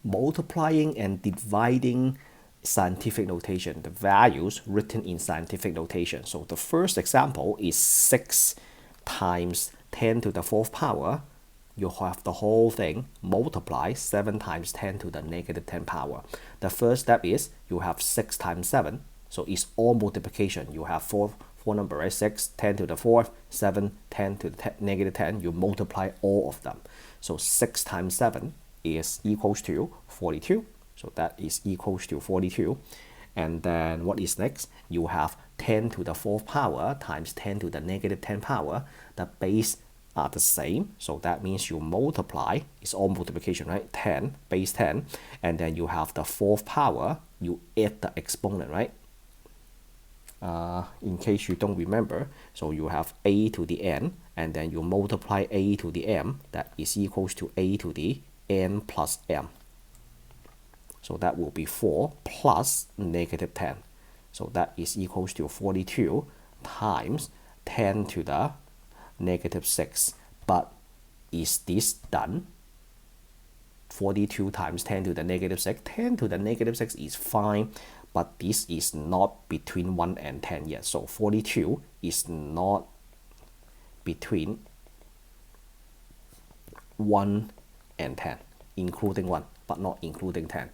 multiplying and dividing scientific notation, the values written in scientific notation. So the first example is 6 times 10 to the fourth power. You have the whole thing multiply 7 times 10 to the negative 10 power. The first step is you have 6 times 7. So it's all multiplication. You have four number, right? 6, 10 to the fourth, 7, 10 to the negative 10. You multiply all of them. So 6 times 7 is equals to 42. So that is equals to 42. And then what is next? You have 10 to the fourth power times 10 to the negative 10 power. The base are the same. So that means you multiply. It's all multiplication, right? 10, base 10. And then you have the fourth power. You add the exponent, right? In case you don't remember, so you have a to the n, and then you multiply a to the m. That is equals to a to the n plus m. So that will be 4 plus negative 10. So that is equals to 42 times 10 to the negative 6. But is this done? 42 times 10 to the negative 6. 10 to the negative 6 is fine, but this is not between 1 and 10 yet. So 42 is not between 1 and 10, including 1, but not including 10.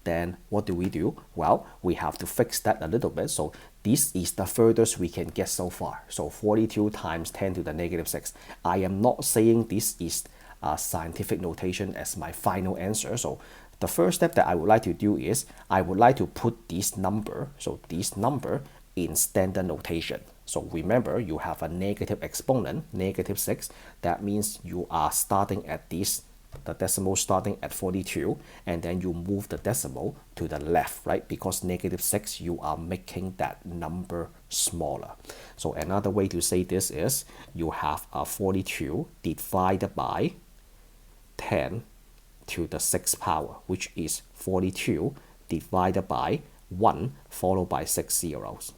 Then what do? Well, we have to fix that a little bit. So this is the furthest we can get so far. So 42 times 10 to the negative 6. I am not saying this is a scientific notation as my final answer. So the first step that I would like to do is I would like to put this number, so this number in standard notation. So remember, you have a negative exponent, negative 6. That means you are starting at this, the decimal starting at 42, and then you move the decimal to the left, right? Because negative 6, you are making that number smaller. So another way to say this is you have a 42 divided by 10 to the 6th power, which is 42 divided by 1 followed by 6 zeros.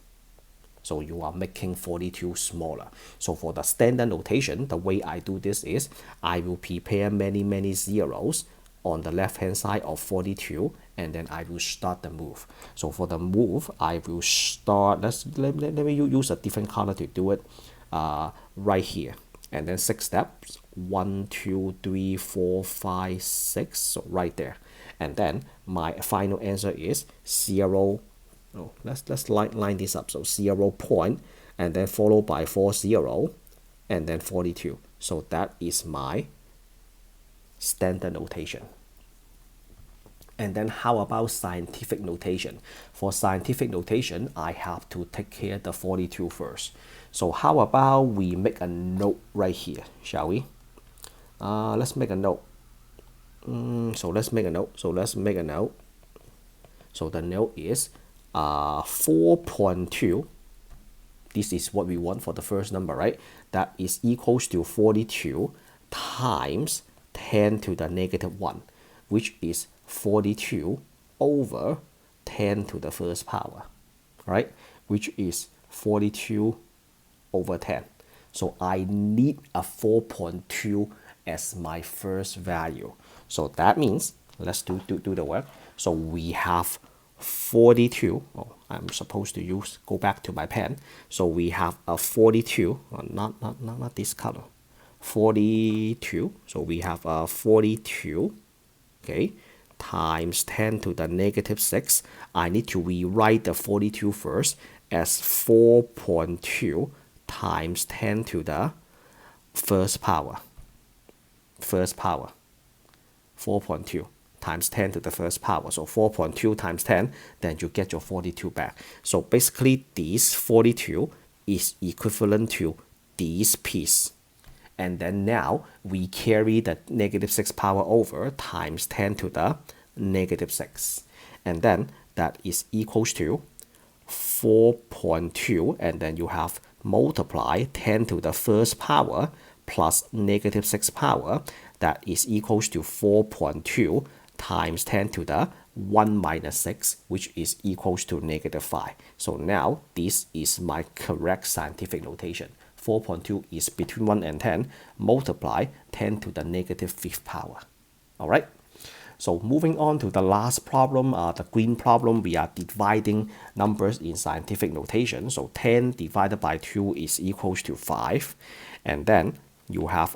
So you are making 42 smaller. So for the standard notation, the way I do this is I will prepare many zeros on the left hand side of 42, and then I will start the move. So for the move, I will start, let me use a different color to do it, right here. And then 6 steps, 1, 2, 3, 4, 5, 6, so right there. And then my final answer is 0. Oh, let's line this up. So 0 point, and then followed by 40, and then 42. So that is my standard notation. And then how about scientific notation? For scientific notation, I have to take care of the 42 first. So how about we make a note right here, shall we? Let's make a note. So let's make a note. So the note is 4.2. This is what we want for the first number, right? That is equals to 42 times 10 to the negative 1, which is 42 over 10 to the first power, right? Which is 42 over 10. So I need a 4.2 as my first value. So that means, let's do the work. So we have 42. Oh, I'm supposed to go back to my pen. So we have a 42, not this color, 42. So we have a 42, okay, times 10 to the negative 6. I need to rewrite the 42 first as 4.2 times 10 to the first power. 4.2 times 10 to the first power. So 4.2 times 10, then you get your 42 back. So basically, this 42 is equivalent to this piece. And then now we carry the negative 6 power over times 10 to the negative 6. And then that is equals to 4.2, and then you have multiply 10 to the first power plus negative 6 power. That is equals to 4.2 times 10 to the 1 minus 6, which is equals to negative 5. So now this is my correct scientific notation. 4.2 is between 1 and 10, multiply 10 to the negative 5th power. All right. So moving on to the last problem, the green problem, we are dividing numbers in scientific notation. So 10 divided by 2 is equals to 5. And then you have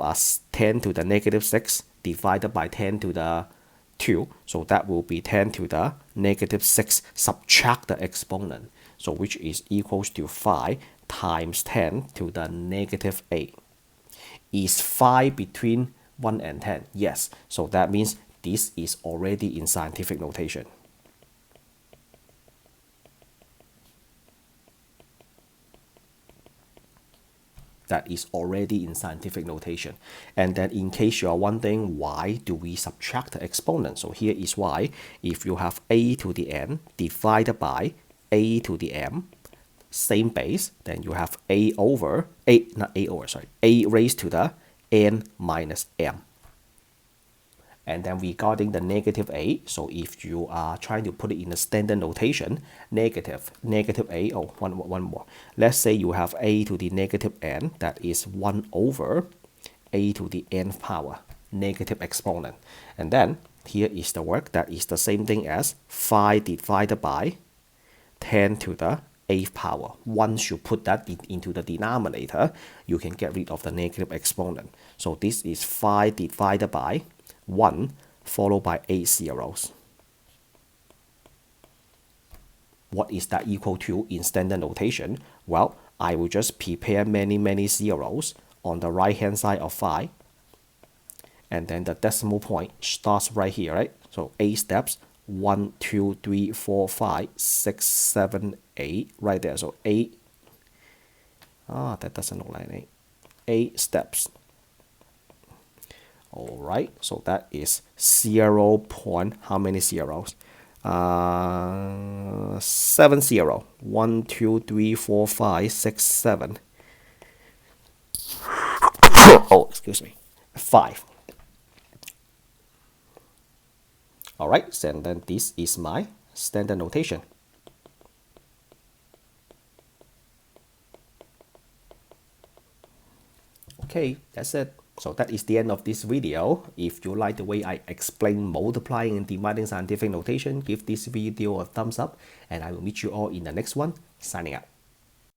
10 to the negative 6 divided by 10 to the 2. So that will be 10 to the negative 6, subtract the exponent. So which is equals to 5 times 10 to the negative 8. Is 5 between 1 and 10? Yes. So that means this is already in scientific notation. That is already in scientific notation. And then in case you are wondering why do we subtract the exponent, so here is why. If you have a to the n divided by a to the m, same base, then you have a raised to the n minus m. And then regarding the negative a, so if you are trying to put it in a standard notation, negative a, one more. Let's say you have a to the negative n, that is 1 over a to the nth power, negative exponent. And then here is the work, that is the same thing as 5 divided by 10 to the 8th power. Once you put that into the denominator, you can get rid of the negative exponent. So this is 5 divided by 1 followed by 8 zeros. What is that equal to in standard notation? Well, I will just prepare many zeros on the right hand side of 5. And then the decimal point starts right here, right? So 8 steps, 1, 2, 3, 4, 5, 6, 7, 8, right there. So 8, that doesn't look like 8. 8 steps. Alright, so that is 0 point, how many zeros? 7 0. 1, 2, 3, 4, 5, 6, 7. Oh, excuse me. 5. Alright, and then this is my standard notation. Okay, that's it. So that is the end of this video. If you like the way I explain multiplying and dividing scientific notation, give this video a thumbs up, and I will meet you all in the next one. Signing out.